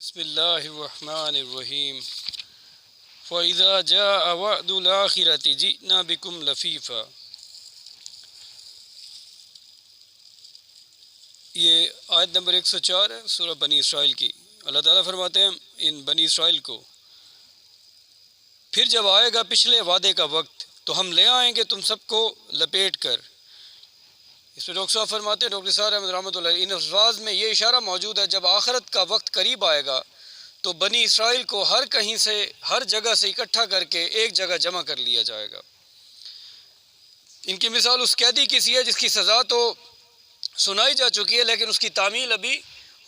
بسم اللہ الرحمن الرحیم فَإِذَا جَاءَ وَعْدُ الْآخِرَةِ جِئْنَا بِكُمْ لَفِيفًا۔ یہ آیت نمبر 104 ہے سورہ بنی اسرائیل کی۔ اللہ تعالیٰ فرماتے ہیں ان بنی اسرائیل کو، پھر جب آئے گا پچھلے وعدے کا وقت تو ہم لے آئیں گے تم سب کو لپیٹ کر۔ اس میں ڈاکٹر صاحب فرماتے ہیں، ڈاکٹر صاحب احمد رحمۃ اللہ علیہ، ان الفاظ میں یہ اشارہ موجود ہے جب آخرت کا وقت قریب آئے گا تو بنی اسرائیل کو ہر کہیں سے ہر جگہ سے اکٹھا کر کے ایک جگہ جمع کر لیا جائے گا۔ ان کی مثال اس قیدی کی سی ہے جس کی سزا تو سنائی جا چکی ہے لیکن اس کی تعمیل ابھی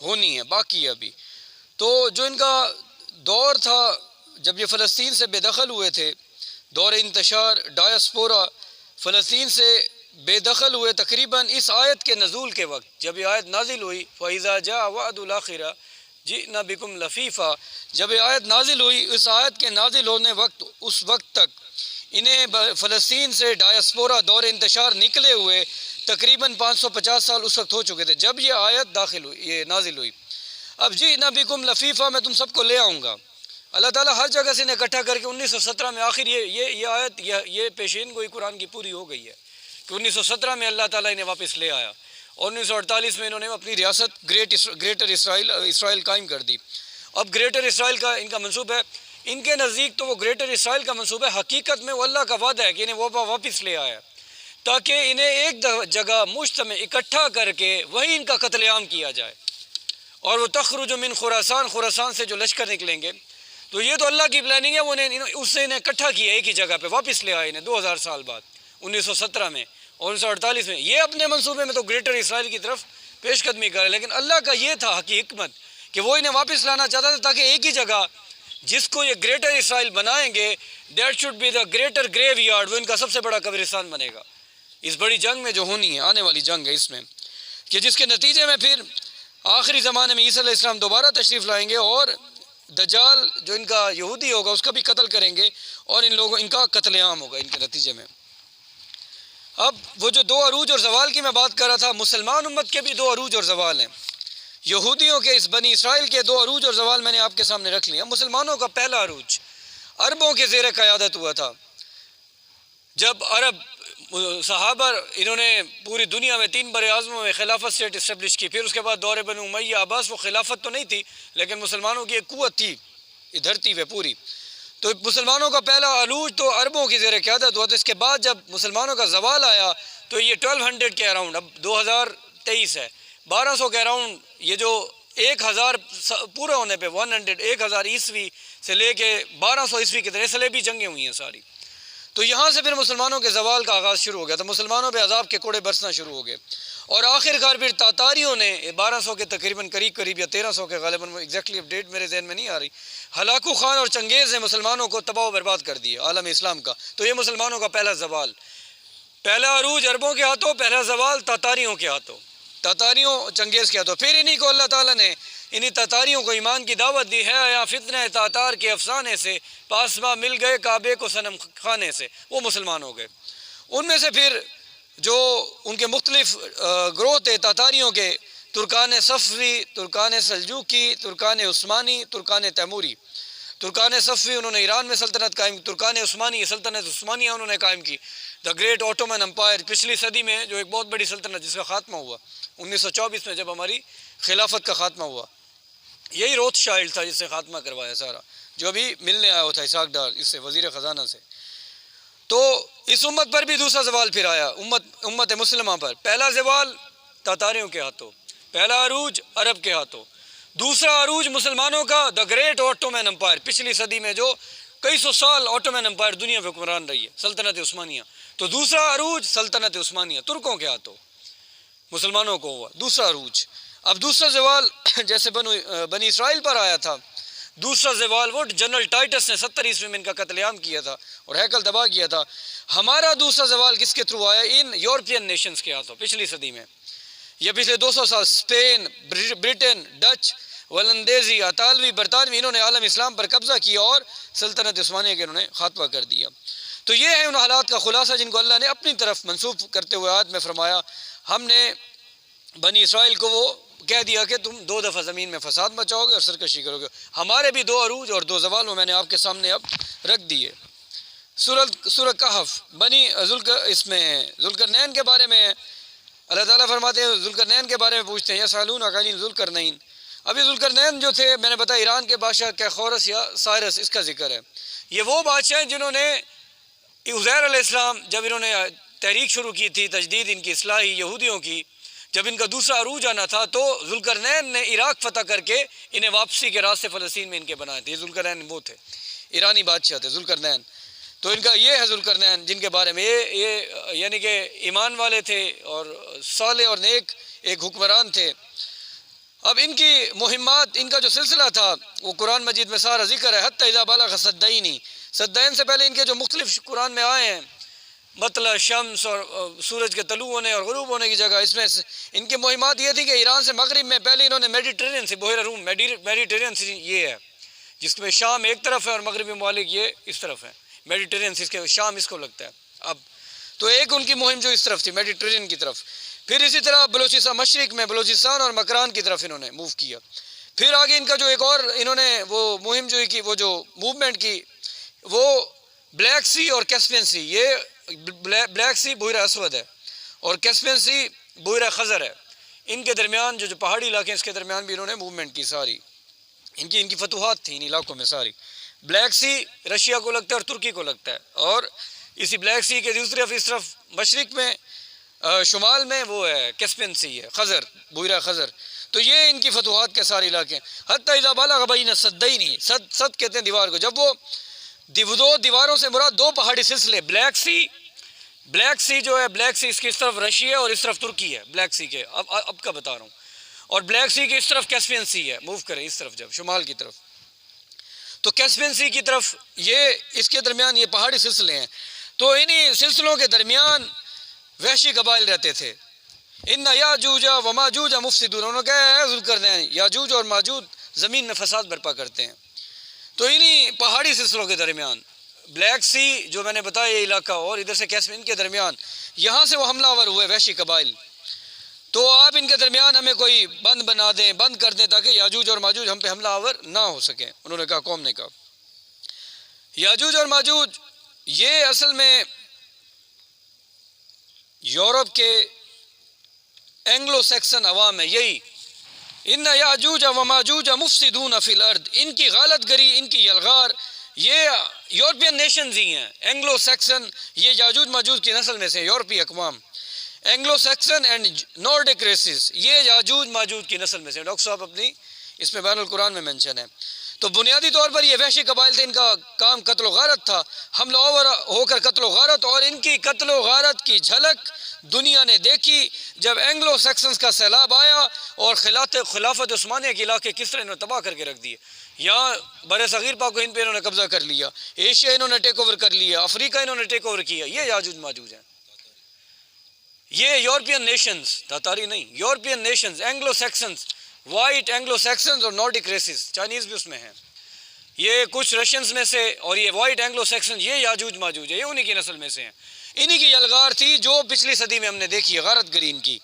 ہونی ہے، باقی ہے ابھی۔ تو جو ان کا دور تھا جب یہ فلسطین سے بے دخل ہوئے تھے، دور انتشار ڈایاسپورا، فلسطین سے بے دخل ہوئے تقریباً اس آیت کے نزول کے وقت، جب یہ آیت نازل ہوئی فَإِذَا جَاءَ وَعْدُ الْآخِرَةِ جِئْنَا بِكُمْ لَفِيفًا، جب یہ آیت نازل ہوئی، اس آیت کے نازل ہونے وقت اس وقت تک انہیں فلسطین سے ڈایاسپورا دور انتشار نکلے ہوئے تقریباً 550 سال اس وقت ہو چکے تھے جب یہ آیت یہ نازل ہوئی۔ اب جِئْنَا بِكُمْ لَفِيفًا، میں تم سب کو لے آؤں گا۔ اللہ تعالیٰ ہر جگہ سے انہیں اکٹھا کر کے 1917 میں آخر یہ آیت یہ پیشین گوئی قرآن کی پوری ہو گئی ہے کہ 1917 میں اللہ تعالیٰ انہیں واپس لے آیا اور 1948 میں انہوں نے اپنی ریاست گریٹر اسرائیل قائم کر دی۔ اب گریٹر اسرائیل کا ان کا منصوب ہے، ان کے نزدیک تو وہ گریٹر اسرائیل کا منصوب ہے، حقیقت میں وہ اللہ کا وعدہ ہے کہ انہیں وہ واپس لے آیا تاکہ انہیں ایک جگہ مجتمع اکٹھا کر کے وہیں ان کا قتل عام کیا جائے، اور وہ تخرج من خراسان سے جو لشکر نکلیں گے، تو یہ تو اللہ کی پلاننگ ہے، وہ اس سے انہیں اکٹھا کیا ایک ہی جگہ پہ، واپس لے آئے انہیں 2000 سال بعد 1917 میں اور 1948 میں۔ یہ اپنے منصوبے میں تو گریٹر اسرائیل کی طرف پیش قدمی کرے، لیکن اللہ کا یہ تھا حکمت کہ وہ انہیں واپس لانا چاہتا تھا تاکہ ایک ہی جگہ جس کو یہ گریٹر اسرائیل بنائیں گے، that should be the greater graveyard, وہ ان کا سب سے بڑا قبرستان بنے گا اس بڑی جنگ میں جو ہونی ہے، آنے والی جنگ ہے اس میں، کہ جس کے نتیجے میں پھر آخری زمانے میں عیسی علیہ السلام دوبارہ تشریف لائیں گے اور دجال جو ان کا یہودی ہوگا اس کا بھی قتل کریں گے اور ان کا قتل عام ہوگا ان کے نتیجے میں۔ اب وہ جو 2 عروج اور زوال کی میں بات کر رہا تھا، مسلمان امت کے بھی 2 عروج اور زوال ہیں۔ یہودیوں کے اس بنی اسرائیل کے 2 عروج اور زوال میں نے آپ کے سامنے رکھ لیا۔ مسلمانوں کا پہلا عروج عربوں کے زیر قیادت ہوا تھا، جب عرب صحابہ انہوں نے پوری دنیا میں 3 بر اعظموں میں خلافت اسٹیٹ اسٹیبلش کی، پھر اس کے بعد دور بنو امیہ عباس، وہ خلافت تو نہیں تھی لیکن مسلمانوں کی ایک قوت تھی یہ دھرتی پہ پوری۔ تو مسلمانوں کا پہلا عروج تو عربوں کی زیر قیادت ہوا، تو اس کے بعد جب مسلمانوں کا زوال آیا تو یہ 1200 کے اراؤنڈ، اب 2023 ہے، 1200 کے اراؤنڈ، یہ جو 1000 پورے ہونے پہ 1000 عیسوی سے لے کے 1200 عیسوی کی طرح صلیبی جنگیں ہوئی ہیں ساری، تو یہاں سے پھر مسلمانوں کے زوال کا آغاز شروع ہو گیا، تو مسلمانوں پہ عذاب کے کوڑے برسنا شروع ہو گئے، اور آخر کار پھر تاتاریوں نے 1200 کے تقریباً قریب یا 1300 کے غالباً، ایگزیکٹلی اپڈیٹ میرے ذہن میں نہیں آ رہی، ہلاکو خان اور چنگیز نے مسلمانوں کو تباہ و برباد کر دیا عالم اسلام کا۔ تو یہ مسلمانوں کا پہلا زوال، پہلا عروج عربوں کے ہاتھوں، پہلا زوال تاتاریوں کے ہاتھوں، تاتاریوں چنگیز کے ہاتھوں۔ پھر انہی کو اللہ تعالیٰ نے انہی تاتاریوں کو ایمان کی دعوت دی ہے، یا فتنہ تاتار کے افسانے سے پاسباں مل گئے کعبے کو صنم خانے سے، وہ مسلمان ہو گئے۔ ان میں سے پھر جو ان کے مختلف گروہ تھے تاتاریوں کے، Terken صفوی، Terken Seljuqi, Terken Usmani, Terken تیموری۔ ترکان صفوی انہوں نے ایران میں سلطنت قائم کی، ترکان عثمانی سلطنت عثمانیہ انہوں نے قائم کی، دا گریٹ آٹومن امپائر، پچھلی صدی میں جو ایک بہت بڑی سلطنت جس کا خاتمہ ہوا 1924 میں جب ہماری خلافت کا خاتمہ ہوا، یہی روتھ شائلڈ تھا جس نے خاتمہ کروایا سارا، جو ابھی ملنے آیا ہوا تھا اسحاق ڈار اس سے، وزیر خزانہ سے۔ تو اس امت پر بھی دوسرا زوال پھر آیا، امت مسلمہ پر۔ پہلا زوال تاتاریوں کے ہاتھوں، پہلا عروج عرب کے ہاتھوں، دوسرا عروج مسلمانوں کا دا گریٹ آٹومن امپائر، پچھلی صدی میں جو کئی سو سال آٹومن امپائر دنیا پہ حکمران رہی ہے، سلطنت عثمانیہ۔ تو دوسرا عروج سلطنت عثمانیہ ترکوں کے ہاتھوں مسلمانوں کو ہوا، دوسرا عروج۔ اب دوسرا زوال جیسے بنی اسرائیل پر آیا تھا، دوسرا زوال وہ جنرل ٹائٹس نے 70 عیسوی میں ان کا قتل عام کیا تھا اور ہیکل تباہ کیا تھا۔ ہمارا دوسرا زوال کس کے تھرو آیا؟ ان یورپین نیشنز کے ہاتھوں، پچھلی صدی میں، یہ پچھلے 200 سال اسپین، برٹن، ڈچ، ولندیزی، اطالوی، برطانوی، انہوں نے عالم اسلام پر قبضہ کیا اور سلطنت عثمانیہ کے انہوں نے خاتمہ کر دیا۔ تو یہ ہے ان حالات کا خلاصہ جن کو اللہ نے اپنی طرف منسوب کرتے ہوئے آیت میں فرمایا، ہم نے بنی اسرائیل کو وہ کہہ دیا کہ تم 2 دفعہ زمین میں فساد مچاؤ گے اور سرکشی کرو گے. ہمارے بھی 2 عروج اور 2 زوال میں نے آپ کے سامنے اب رکھ دیے. سورہ کہف بنی اس میں ذوالقرنین کے بارے میں اللہ تعالیٰ فرماتے ہیں، ذوالقرنین کے بارے میں پوچھتے ہیں، یسألونک عن ذوالقرنین. ابھی ذوالقرنین جو تھے، میں نے بتایا ایران کے بادشاہ کیخورس یا سائرس، اس کا ذکر ہے. یہ وہ بادشاہ ہیں جنہوں نے عزیر علیہ السلام جب انہوں نے تحریک شروع کی تھی، تجدید ان کی اصلاحی یہودیوں کی، جب ان کا دوسرا عروج آنا تھا تو ذوالقرنین نے عراق فتح کر کے انہیں واپسی کے راستے فلسطین میں ان کے بنائے تھے. یہ ذوالقرنین وہ تھے، ایرانی بادشاہ تھے ذوالقرنین. تو ان کا یہ ہے ذوالقرنین جن کے بارے میں یہ یعنی کہ ایمان والے تھے اور صالح اور نیک ایک حکمران تھے. اب ان کی مہمات، ان کا جو سلسلہ تھا وہ قرآن مجید میں سارا ذکر ہے. حتی اذا بلغ صدین، صدین سے پہلے ان کے جو مختلف قرآن میں آئے ہیں، مطلع شمس اور سورج کے طلوع ہونے اور غروب ہونے کی جگہ، اس میں ان کی مہمات یہ تھی کہ ایران سے مغرب میں پہلے انہوں نے میڈیٹرینین سے، بحیرہ روم میڈیٹرینین سے یہ ہے جس میں شام ایک طرف ہے اور مغربی ممالک یہ اس طرف ہے. میڈیٹرینین سے اس کے شام اس کو لگتا ہے. اب تو ایک ان کی مہم جو اس طرف تھی میڈیٹرینین کی طرف. پھر اسی طرح بلوچستان مشرق میں بلوچستان اور مکران کی طرف انہوں نے موو کیا. پھر آگے ان کا جو ایک اور انہوں نے وہ مہم جو کی، وہ جو موومنٹ کی، وہ بلیک سی اور کیسپین سی. یہ بلیک سی بحیرہ اسود ہے اور کیسپین سی بحیرہ خزر ہے. ان کے درمیان جو پہاڑی علاقے ہیں اس کے درمیان بھی انہوں نے موومنٹ کی ساری. ان کی فتوحات تھیں ان علاقوں میں ساری. بلیک سی رشیا کو لگتا ہے اور ترکی کو لگتا ہے، اور اسی بلیک سی کے دوسری طرف اس طرف مشرق میں شمال میں وہ ہے کیسپین سی ہے، خزر، بحیرہ خزر. تو یہ ان کی فتوحات کے سارے علاقے ہیں. حتی اذا بلغ بین السدین، سد کہتے ہیں دیوار کو. جب وہ دو دیواروں سے مراد 2 پہاڑی سلسلے، بلیک سی جو ہے، بلیک سی اس کی اس طرف رشیا اور اس طرف ترکی ہے بلیک سی کے، اب کا بتا رہا ہوں. اور بلیک سی کی اس طرف کیسپین سی ہے. موو کریں اس طرف جب شمال کی طرف، تو کیسپین سی کی طرف یہ اس کے درمیان یہ پہاڑی سلسلے ہیں. تو انہی سلسلوں کے درمیان وحشی قبائل رہتے تھے. ان یاجوج و ماجوج مفسدون، انہوں نے کہا ہے ذوالقرنین یاجوج اور ماجوج زمین میں فساد برپا کرتے ہیں. تو انہی پہاڑی سلسلوں کے درمیان بلیک سی جو میں نے بتایا یہ علاقہ اور ادھر سے کیسپین کے درمیان، یہاں سے وہ حملہ آور ہوئے وحشی قبائل. تو آپ ان کے درمیان ہمیں کوئی بند بنا دیں، بند کر دیں تاکہ یاجوج اور ماجوج ہم پہ حملہ آور نہ ہو سکیں. انہوں نے کہا، قوم نے کہا. یاجوج اور ماجوج یہ اصل میں یورپ کے اینگلو سیکسن عوام ہے. یہی ان یاجوج و ماجوج مفسدون فی الارض، ان کی غالت گری، ان کی یلغار یہ یورپین نیشنز ہی ہیں. اینگلو سیکسن یہ یاجوج ماجوج کی نسل میں سے یورپی اقوام، اینگلو سیکسن اینڈ نارڈک ریسز، یہ یاجوج ماجوج کی نسل میں سے. ڈاکٹر صاحب اپنی اس میں بین القرآن میں منشن ہے. تو بنیادی طور پر یہ وحشی قبائل تھے، ان کا کام قتل و غارت تھا، حملہ آور ہو کر قتل و غارت. اور ان کی قتل و غارت کی جھلک دنیا نے دیکھی جب اینگلو سیکسنز کا سیلاب آیا اور خلافت عثمانیہ کے علاقے کس طرح انہوں نے تباہ کر کے رکھ دیے. یہاں بر صغیر پاک و ہند پہ انہوں نے قبضہ کر لیا، ایشیا انہوں نے ٹیک اوور کر لیا، افریقہ انہوں نے ٹیک اوور کیا. یہ یاجوج ماجوج ہیں. یہ یورپین نیشنز، تاتاری نہیں، European nations, Anglo Saxons, white Anglo Saxons اور نارڈک ریسز، چائنیز بھی اس میں ہیں، یہ کچھ رشینز میں سے، اور یہ وائٹ اینگلو سیکسنز یہ یاجوج ماجوج ہے، یہ انہی کی نسل میں سے ہیں. انہی کی یلغار تھی جو پچھلی صدی میں ہم نے دیکھی ہے، غارت گری ان کی،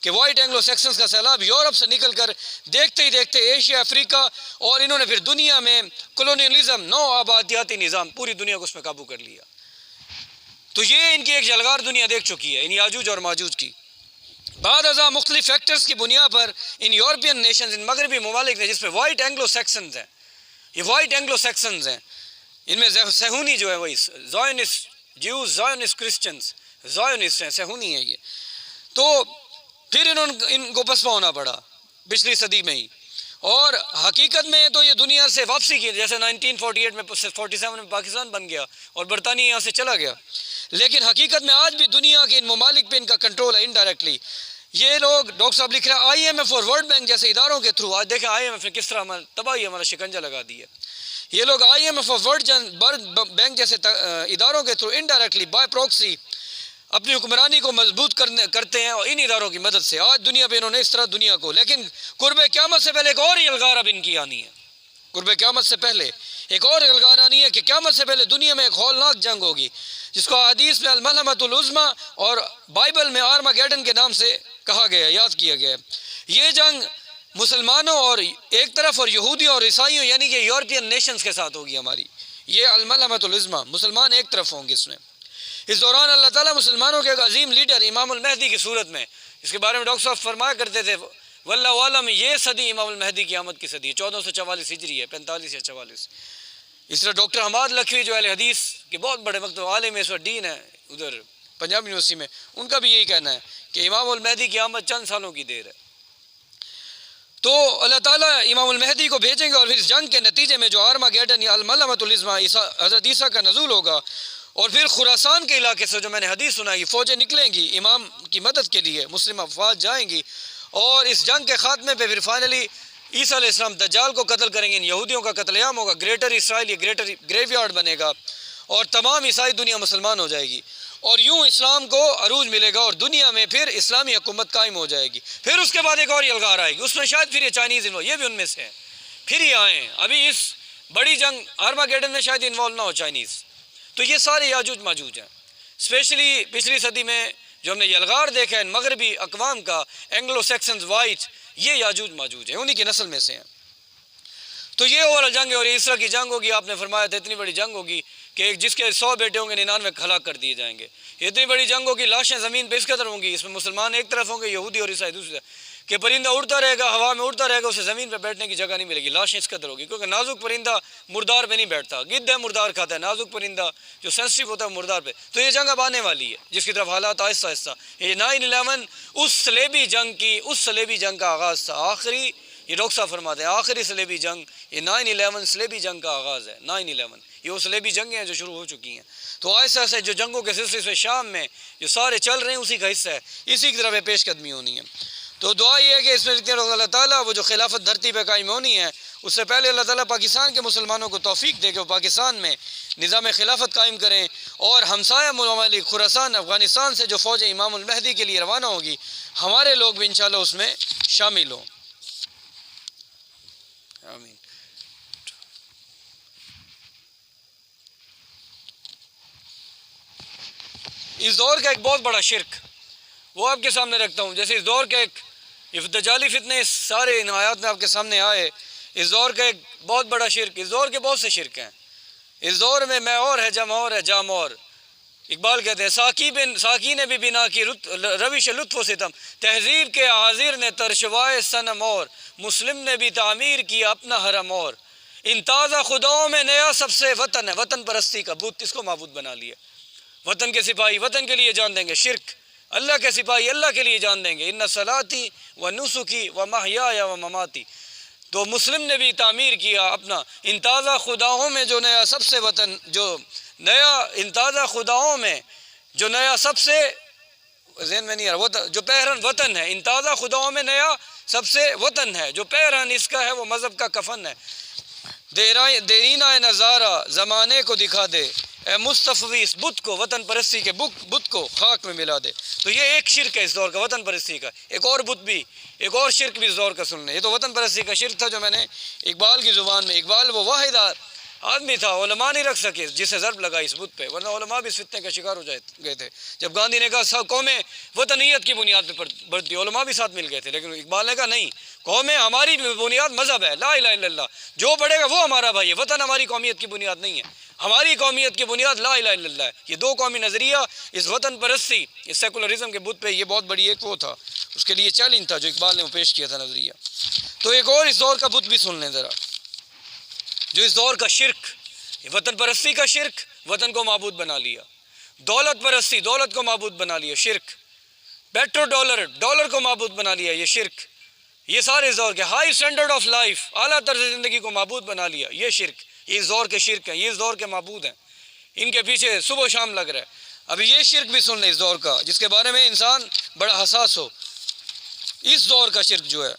کہ وائٹ اینگلو سیکسنز کا سیلاب یورپ سے نکل کر دیکھتے ہی دیکھتے ایشیا، افریقہ، اور انہوں نے پھر دنیا میں کولونیلزم، نو آبادیاتی نظام، پوری دنیا کو اس میں قابو کر لیا. تو یہ ان کی ایک یلغار دنیا دیکھ چکی ہے ان یاجوج اور ماجوج کی. بعد ازاں مختلف فیکٹرز کی بنیاد پر ان یورپین نیشنز، ان مغربی ممالک نے، جس میں وائٹ اینگلو سیکسنز ہیں، یہ وائٹ اینگلو سیکسنز ہیں، ان میں سہونی جو ہے وہی زائونسٹ جیوز، زائونسٹ کرسچنز، زائونسٹ ہیں، سہونی ہیں یہ. تو پھر ان کو پسپا ہونا پڑا پچھلی صدی میں ہی. اور حقیقت میں تو یہ دنیا سے واپسی کی، جیسے 1948 میں 47 میں پاکستان بن گیا اور برطانیہ یہاں سے چلا گیا. لیکن حقیقت میں آج بھی دنیا کے ان ممالک پہ ان کا کنٹرول ہے انڈائریکٹلی. یہ لوگ، ڈاکٹر صاحب لکھ رہے ہیں آئی ایم ایف اور ورلڈ بینک جیسے اداروں کے تھرو، آج دیکھیں آئی ایم ایف نے کس طرح تباہی ہمارا شکنجہ لگا دی ہے. یہ لوگ آئی ایم ایف اور ورلڈ بینک جیسے اداروں کے تھرو انڈائریکٹلی بائی پروکسی اپنی حکمرانی کو مضبوط کرتے ہیں، اور ان اداروں کی مدد سے آج دنیا پہ انہوں نے اس طرح دنیا کو. لیکن قرب قیامت سے پہلے ایک اور یلغار اب ان کی آنی ہے. قرب قیامت سے پہلے ایک اور یلغار آنی ہے کہ قیامت سے پہلے دنیا میں ایک ہولناک جنگ ہوگی، جس کو حدیث میں الملحمۃ العظمیٰ اور بائبل میں آرماگیڈن کے نام سے کہا گیا، یاد کیا گیا. یہ جنگ مسلمانوں اور ایک طرف اور یہودیوں اور عیسائیوں یعنی کہ یورپین نیشنز کے ساتھ ہوگی ہماری. یہ الملحمۃ العظمیٰ، مسلمان ایک طرف ہوں گے اس میں. اس دوران اللہ تعالیٰ مسلمانوں کے ایک عظیم لیڈر امام المہدی کی صورت میں، اس کے بارے میں ڈاکٹر صاحب فرمایا کرتے تھے واللہ عالم یہ صدی امام المہدی کی آمد کی صدی ہے، 1444 ہجری ہے، 45 یا 44. اس طرح ڈاکٹر حماد لکھوی جو اہل حدیث کے بہت بڑے مکتب عالم اس وقت ڈین ہے ادھر پنجاب یونیورسٹی میں، ان کا بھی یہی کہنا ہے کہ امام المہدی کی آمد چند سالوں کی دیر ہے. تو اللہ تعالیٰ امام المہدی کو بھیجیں گے اور پھر اس جنگ کے نتیجے میں جو آرماگیڈن یا الملحمۃ العظمیٰ حضرت عیسیٰ کا نزول ہوگا، اور پھر خراسان کے علاقے سے جو میں نے حدیث سنائی فوجیں نکلیں گی امام کی مدد کے لیے، مسلم افواج جائیں گی، اور اس جنگ کے خاتمے پہ پھر فائنلی عیسیٰ علیہ السلام دجال کو قتل کریں گے. ان یہودیوں کا قتل عام ہوگا، گریٹر اسرائیل یہ گریٹر گریو یارڈ بنے گا، اور تمام عیسائی دنیا مسلمان ہو جائے گی، اور یوں اسلام کو عروج ملے گا اور دنیا میں پھر اسلامی حکومت قائم ہو جائے گی. پھر اس کے بعد ایک اور یلغار آئے گی، اس میں شاید پھر یہ چائنیز انوالو، یہ بھی ان میں سے ہیں، پھر یہ آئیں. ابھی اس بڑی جنگ آرماگیڈن میں شاید انوالو نہ ہو چائنیز. تو یہ سارے یاجوج ماجوج ہیں. اسپیشلی پچھلی صدی میں جو ہم نے یلغار دیکھا ہے مغربی اقوام کا، اینگلو سیکسنز وائٹ، یہ یاجوج ماجوج ہیں، انہی کی نسل میں سے ہیں. تو یہ اوور جنگ ہے، اور اسرا کی جنگ ہوگی. آپ نے فرمایا تھا اتنی بڑی جنگ ہوگی کہ جس کے 100 بیٹے ہوں گے 99 ہلاک کر دیے جائیں گے. اتنی بڑی جنگ ہوگی، لاشیں زمین پہ اس قدر ہوں گی، اس میں مسلمان ایک طرف ہوں گے، یہودی اور عیسائی دوسری طرف، کہ پرندہ اڑتا رہے گا، ہوا میں اڑتا رہے گا، اسے زمین پہ بیٹھنے کی جگہ نہیں ملے گی، لاشیں اس قدر ہوگی. کیونکہ نازک پرندہ مردار پہ نہیں بیٹھتا، گدھ ہے مردار کھاتا ہے، نازک پرندہ جو سینسٹیو ہوتا ہے مردار پہ. تو یہ جنگ اب آنے والی ہے جس کی طرف حالات آہستہ آہستہ. یہ 9/11 اس صلیبی جنگ کا آغاز تھا. آخری، یہ ڈاکٹر صاحب فرماتے ہیں آخری صلیبی جنگ، یہ 9/11 صلیبی جنگ کا آغاز ہے. 9/11 یہ وہ صلیبی جنگیں ہیں جو شروع ہو چکی ہیں. تو آہستہ آہستہ جو جنگوں کے سلسلے سے شام میں جو سارے چل رہے ہیں اسی کا حصہ ہے، اسی کی طرف پیش قدمی ہونی ہے. تو دعا یہ ہے کہ اس میں لکھتے ہیں اللہ تعالیٰ وہ جو خلافت دھرتی پہ قائم ہونی ہے، اس سے پہلے اللہ تعالیٰ پاکستان کے مسلمانوں کو توفیق دے کہ وہ پاکستان میں نظام خلافت قائم کریں، اور ہمسایہ ممالک خراسان افغانستان سے جو فوج امام المہدی کے لیے روانہ ہوگی، ہمارے لوگ بھی انشاءاللہ اس میں شامل ہوں. آمین. اس دور کا ایک بہت بڑا شرک وہ آپ کے سامنے رکھتا ہوں. جیسے اس دور کا ایک دجالی فتنے سارے ان آیات میں آپ کے سامنے آئے، اس دور کا ایک بہت بڑا شرک، اس دور کے بہت سے شرک ہیں. اس دور میں میں اور ہے، جم اور ہے، جام اور. اقبال کہتے ہیں ساکی نے بھی بنا کی روش لطف و ستم، تہذیب کے حاضر نے ترشوائے صنم، اور مسلم نے بھی تعمیر کیا اپنا حرم، اور ان تازہ خداؤں میں نیا سب سے وطن ہے. وطن پرستی کا بت، اس کو معبود بنا لیا. وطن کے سپاہی وطن کے لیے جان دیں گے، شرک. اللہ کے سپاہی اللہ کے لیے جان دیں گے، ان صلاتی و نسکی و محیای و مماتی. تو مسلم نے بھی تعمیر کیا اپنا ان تازہ خداؤں میں جو نیا سب سے وطن، جو نیا ان تازہ خداؤں میں جو نیا سب سے ذہن میں نہیں آ رہا، جو پہرن وطن ہے، ان تازہ خداؤں میں نیا سب سے وطن ہے، جو پہرن اس کا ہے وہ مذہب کا کفن ہے. دیرینہ نظارہ زمانے کو دکھا دے، اے مصطفی اس بت کو، وطن پرستی کے بت کو خاک میں ملا دے. تو یہ ایک شرک ہے اس دور کا، وطن پرستی کا. ایک اور بت بھی، ایک اور شرک بھی اس دور کا سن لیں. یہ تو وطن پرستی کا شرک تھا جو میں نے اقبال کی زبان میں، اقبال وہ واحد آدمی تھا، علماء نہیں رکھ سکے جسے ضرب لگا اس بت پہ، ورنہ علماء بھی اس فتنے کا شکار ہو گئے تھے. جب گاندھی نے کہا سب قومیں وطنیت کی بنیاد پہ بڑھتی، علماء بھی ساتھ مل گئے تھے، لیکن اقبال نے کہا نہیں، قومیں ہماری بنیاد مذہب ہے، لا الہ الا اللہ، جو پڑھے گا وہ ہمارا بھائی ہے. وطن ہماری قومیت کی بنیاد نہیں ہے، ہماری قومیت کی بنیاد لا الہ الا اللہ ہے. یہ دو قومی نظریہ اس وطن پرستی، اس سیکولرزم کے بت پہ یہ بہت بڑی ایک وہ تھا، اس کے لیے چیلنج تھا جو اقبال نے وہ پیش کیا تھا نظریہ. تو ایک اور اس دور کا بت بھی سن لیں ذرا، جو اس دور کا شرک، وطن پرستی کا شرک، وطن کو معبود بنا لیا. دولت پرستی، دولت کو معبود بنا لیا، شرک. پیٹرو ڈالر، ڈالر کو معبود بنا لیا، یہ شرک. یہ سارے اس دور کے ہائی اسٹینڈرڈ آف لائف، اعلیٰ طرز زندگی کو معبود بنا لیا، یہ شرک. یہ اس دور کے شرک ہیں، یہ اس دور کے معبود ہیں، ان کے پیچھے صبح و شام لگ رہا ہے. ابھی یہ شرک بھی سن لیں اس دور کا، جس کے بارے میں انسان بڑا حساس ہو. اس دور کا شرک جو ہے،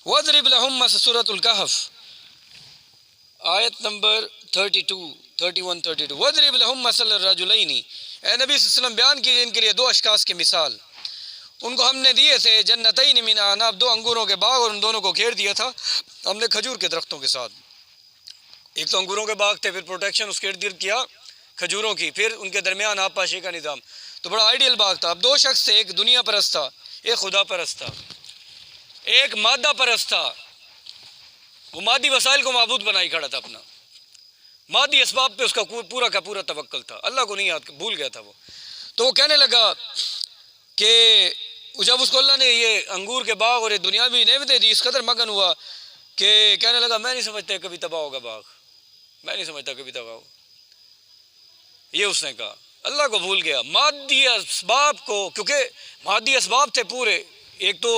وَاضْرِبْ لَهُمْ سورۃ الکہف آیت نمبر 31-32. وَاضْرِبْ لَهُمْ مَثَلَ الرَّجُلَيْنِ، اے نبی صلی اللہ علیہ وسلم بیان کیجیے ان کے لیے دو اشخاص کی مثال. ان کو ہم نے دیے تھے جنتین من اعناب، دو انگوروں کے باغ، اور ان دونوں کو گھیر دیا تھا ہم نے کھجور کے درختوں کے ساتھ. ایک تو انگوروں کے باغ تھے، پھر پروٹیکشن اس کے ارد گرد کیا کھجوروں کی، پھر ان کے درمیان آب پاشی کا نظام. تو بڑا آئیڈیل باغ تھا. اب دو شخص تھے, ایک دنیا پرست تھا, ایک خدا پرست تھا. ایک مادہ پرست تھا, وہ مادی وسائل کو معبود بنائی کھڑا تھا اپنا, مادی اسباب پہ اس کا پورا کا پورا توکل تھا, اللہ کو نہیں یاد, بھول گیا تھا وہ. تو وہ کہنے لگا کہ جب اس کو اللہ نے یہ انگور کے باغ اور یہ دنیاوی نعمتیں دی, اس قدر مگن ہوا کہ کہنے لگا میں نہیں سمجھتا کبھی تباہ ہوگا باغ, میں نہیں سمجھتا کبھی تباہ ہوگا. یہ اس نے کہا, اللہ کو بھول گیا. مادی اسباب کو, کیونکہ مادی اسباب تھے پورے, ایک تو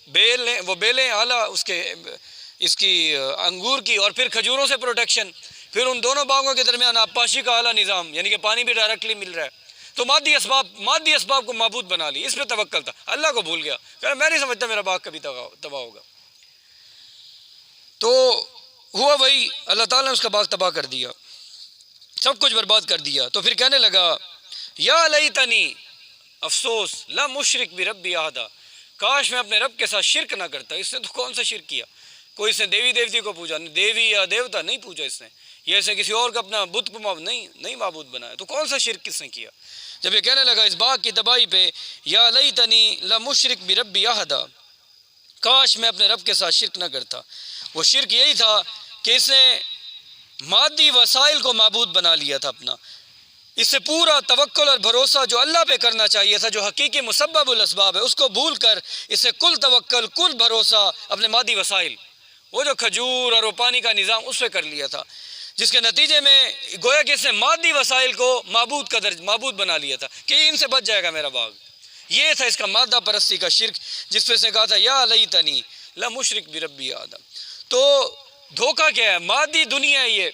بیلیں, وہ بیلیں اعلیٰ اس کی انگور کی, اور پھر کھجوروں سے پروٹیکشن, پھر ان دونوں باغوں کے درمیان آبپاشی کا اعلیٰ نظام, یعنی کہ پانی بھی ڈائریکٹلی مل رہا ہے. تو مادی اسباب کو معبود بنا لی, اس پہ توکل تھا, اللہ کو بھول گیا. کہ میں نہیں سمجھتا میرا باغ کبھی تباہ ہوگا. تو ہوا وہی, اللہ تعالیٰ نے اس کا باغ تباہ کر دیا, سب کچھ برباد کر دیا. تو پھر کہنے لگا یا لیتنی, افسوس, لم اشرک بربی احدا, کاش میں اپنے رب کے ساتھ شرک نہ کرتا. اس نے تو کون سا شرک کیا؟ کوئی اس نے دیوی دیوتی کو پوجا, دیوی یا دیوتا نہیں پوجا اس نے, یہ ایسے کسی اور کا اپنا بت کو نہیں معبود بنایا. تو کون سا شرک کس نے کیا؟ جب یہ کہنے لگا اس باغ کی تباہی پہ, یا لیتنی لم اشرک بربی احدا, کاش میں اپنے رب کے ساتھ شرک نہ کرتا. وہ شرک یہی تھا کہ اس نے مادی وسائل کو معبود بنا لیا تھا اپنا. اس سے پورا توکل اور بھروسہ جو اللہ پہ کرنا چاہیے تھا, جو حقیقی مسبب الاسباب ہے, اس کو بھول کر اس سے کل توکل, کل بھروسہ اپنے مادی وسائل, وہ جو کھجور اور وہ پانی کا نظام, اس پہ کر لیا تھا. جس کے نتیجے میں گویا کہ اس نے مادی وسائل کو معبود بنا لیا تھا کہ ان سے بچ جائے گا میرا باغ. یہ تھا اس کا مادہ پرستی کا شرک, جس پہ اس نے کہا تھا یا لیتنی لم اشرک بربی احدا. تو دھوکہ کیا ہے؟ مادی دنیا ہے,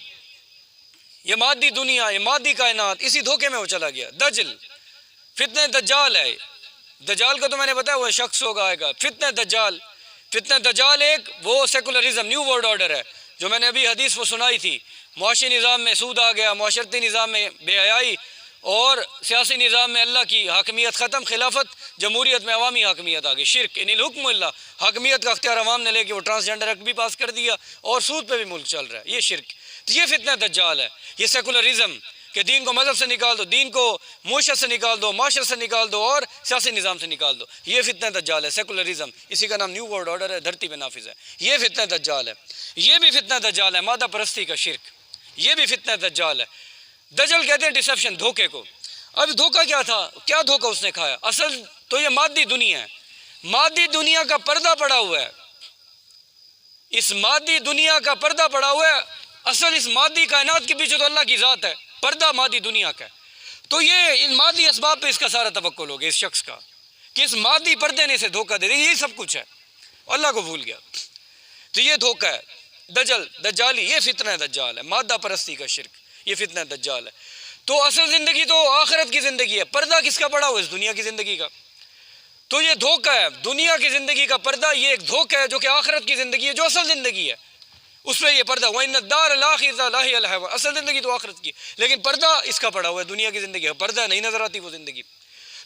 یہ مادی دنیا, یہ مادی کائنات, اسی دھوکے میں وہ چلا گیا. دجل, فتنہ دجال ہے. دجال کو تو میں نے بتایا وہ شخص ہوگا, آئے گا فتنہ دجال. فتنہ دجال ایک وہ سیکولرزم, نیو ورلڈ آرڈر ہے, جو میں نے ابھی حدیث وہ سنائی تھی. معاشی نظام میں سود آ گیا, معاشرتی نظام میں بے حیائی, اور سیاسی نظام میں اللہ کی حاکمیت ختم, خلافت, جمہوریت میں عوامی حاکمیت آ گئی. شرک ان الحکم اللہ, حاکمیت کا اختیار عوام نے لے کے وہ ٹرانسجنڈر ایکٹ بھی پاس کر دیا, اور سود پہ بھی ملک چل رہا ہے. یہ شرک, تو یہ فتنہ دجال ہے. یہ سیکولرزم کہ دین کو مذہب سے نکال دو, دین کو معاشرت سے نکال دو, معاشرت سے نکال دو, اور سیاسی نظام سے نکال دو, یہ فتنہ دجال ہے. سیکولرزم, اسی کا نام نیو ورلڈ آرڈر ہے, دھرتی پہ نافذ ہے. یہ فتنہ دجال ہے. یہ بھی فتنہ دجال ہے, مادہ پرستی کا شرک, یہ بھی فتنہ دجال ہے. دجل کہتے ہیں ڈسیپشن, دھوکے کو. اب دھوکہ کیا تھا, کیا دھوکہ اس نے کھایا؟ اصل تو یہ مادی دنیا ہے, مادی دنیا کا پردہ پڑا ہوا ہے, اس مادی دنیا کا پردہ پڑا ہوا ہے. اصل اس مادی کائنات کے پیچھے تو اللہ کی ذات ہے, پردہ مادی دنیا کا ہے. تو یہ ان مادی اسباب پہ اس کا سارا توکل ہو گیا اس شخص کا, کہ اس مادی پردے نے اسے دھوکہ دے دیا, یہی سب کچھ ہے, اللہ کو بھول گیا. تو یہ دھوکہ ہے, دجالی, یہ فتنہ دجال ہے, مادہ پرستی کا شرک, یہ فتنہ دجال ہے. تو اصل زندگی تو آخرت کی زندگی ہے, پردہ کس کا پڑا ہوا اس دنیا کی زندگی کا؟ تو یہ دھوکہ ہے, دنیا کی زندگی کا پردہ, یہ ایک دھوکہ ہے جو کہ آخرت کی زندگی ہے, جو اصل زندگی ہے, اس پہ یہ پردہ. وَإِنَّ الدَّارَ الْآخِرَةَ لَهِيَ الْحَيَوَانُ, اصل زندگی تو آخرت کی, لیکن پردہ اس کا پڑا ہوا ہے دنیا کی زندگی ہے, پردہ نہیں نظر آتی وہ زندگی.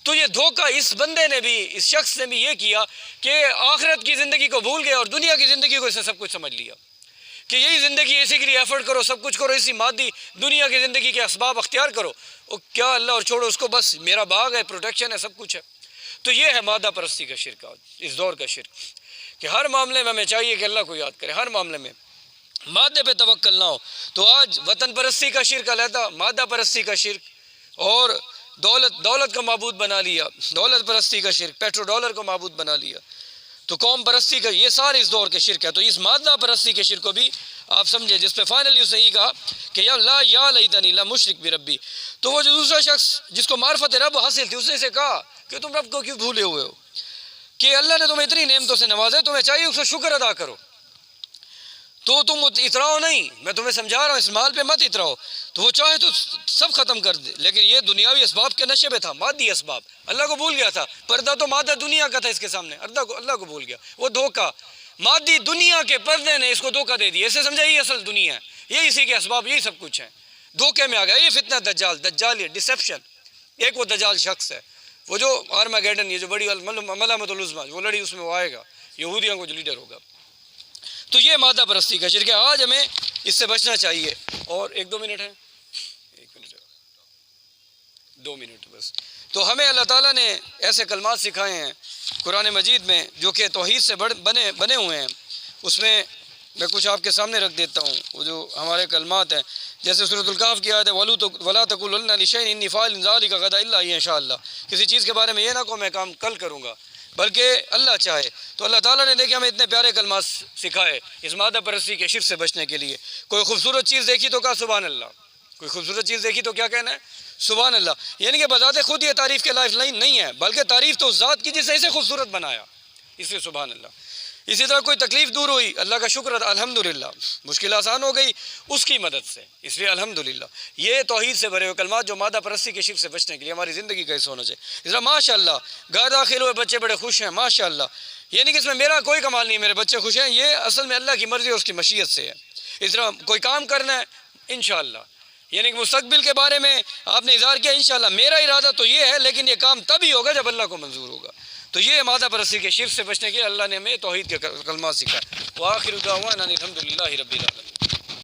تو یہ دھوکہ اس بندے نے بھی, اس شخص نے بھی یہ کیا کہ آخرت کی زندگی کو بھول گیا, اور دنیا کی زندگی کو اس نے سب کچھ سمجھ لیا کہ یہی زندگی, اسی کے لیے ایفرٹ کرو, سب کچھ کرو, اسی مادی دنیا کی زندگی کے اسباب اختیار کرو, اور کیا اللہ اور چھوڑو اس کو, بس میرا باغ ہے, پروٹیکشن ہے, سب کچھ ہے. تو یہ ہے مادہ پرستی کا شرک, اس دور کا شرک, کہ ہر معاملے میں ہمیں چاہیے کہ اللہ کو یاد کرے, ہر معاملے میں مادے پہ توکل نہ ہو. تو آج وطن پرستی کا شرک علیحدہ, مادہ پرستی کا شرک, اور دولت کا معبود بنا لیا, دولت پرستی کا شرک, پیٹرو ڈالر کو معبود بنا لیا. تو قوم پرستی کا, یہ سارے اس دور کے شرک ہے. تو اس مادہ پرستی کے شرک کو بھی آپ سمجھے, جس پہ فائنلی اس نے یہ کہا کہ یا لیتنی لم اشرک بربی. تو وہ جو دوسرا شخص جس کو معرفت رب حاصل تھی, اس نے اسے کہا کہ تم رب کو کیوں بھولے ہوئے ہو, کہ اللہ نے تمہیں اتنی نعمتوں سے نوازا, تمہیں چاہیے اس کا شکر ادا کرو. تو تم اتراؤ نہیں, میں تمہیں سمجھا رہا ہوں, اس مال پہ مت اتراؤ. تو وہ چاہے تو سب ختم کر دے, لیکن یہ دنیاوی اسباب کے نشے پہ تھا, مادی اسباب, اللہ کو بھول گیا تھا. پردہ تو مادہ دنیا کا تھا اس کے سامنے, اللہ کو بھول گیا. وہ دھوکہ, مادی دنیا کے پردے نے اس کو دھوکہ دے دیا, اسے سمجھا یہ اصل دنیا ہے, یہی اسی کے اسباب, یہی سب کچھ ہے. دھوکے میں آ گیا. یہ فتنہ دجال, یہ ڈسیپشن. ایک وہ دجال شخص ہے, وہ جو آرماگیڈن, یہ جو بڑی ملامت العظمیٰ وہ لڑی, اس میں وہ آئے گا, یہودیوں کو جو لیڈر ہوگا. تو یہ مادہ پرستی کا شرک ہے. آج ہمیں اس سے بچنا چاہیے. اور 1-2 منٹ ہیں, 1 منٹ, 2 منٹ بس. تو ہمیں اللہ تعالیٰ نے ایسے کلمات سکھائے ہیں قرآن مجید میں جو کہ توحید سے بنے ہوئے ہیں. اس میں کچھ آپ کے سامنے رکھ دیتا ہوں. وہ جو ہمارے کلمات ہیں جیسے سورۃ الکہف کی آیت ہے وَلَا تَقُولَنَّ لِشَيْءٍ إِنِّي فَاعِلٌ ذَلِكَ غَدًا إِلَّا إِن شاء اللہ. کسی چیز کے بارے میں یہ نہ کہو میں کام کل کروں گا بلکہ اللہ چاہے. تو اللہ تعالیٰ نے دیکھیں ہمیں اتنے پیارے کلمات سکھائے اس مادہ پرستی کے شرک سے بچنے کے لیے. کوئی خوبصورت چیز دیکھی تو کہا سبحان اللہ. کوئی خوبصورت چیز دیکھی تو کیا کہنا ہے؟ سبحان اللہ. یعنی کہ بذات خود یہ تعریف کے لائف لائن نہیں ہے بلکہ تعریف تو اس ذات کی جس نے اسے خوبصورت بنایا، اس لیے سبحان اللہ. اسی طرح کوئی تکلیف دور ہوئی اللہ کا شکر الحمدللہ. مشکل آسان ہو گئی اس کی مدد سے، اس لیے الحمدللہ. یہ توحید سے بھرے ہوئے کلمات جو مادہ پرستی کے شرک سے بچنے کے لیے ہماری زندگی کا حصہ ہونا چاہیے. اس طرح ماشاء اللہ گھر داخل ہوئے بچے بڑے خوش ہیں ماشاء اللہ. یعنی کہ اس میں میرا کوئی کمال نہیں، میرے بچے خوش ہیں، یہ اصل میں اللہ کی مرضی اور اس کی مشیت سے ہے. اس طرح کوئی کام کرنا ہے انشاءاللہ، یعنی کہ مستقبل کے بارے میں آپ نے اظہار کیا انشاءاللہ میرا ارادہ تو یہ ہے لیکن یہ کام تبھی ہوگا جب اللہ کو منظور ہوگا. تو یہ مادہ پرستی کے شرک سے بچنے کے لیے اللہ نے ہمیں توحید کے کلمات سکھائے. وآخر دعوانا الحمدللہ رب العالمین.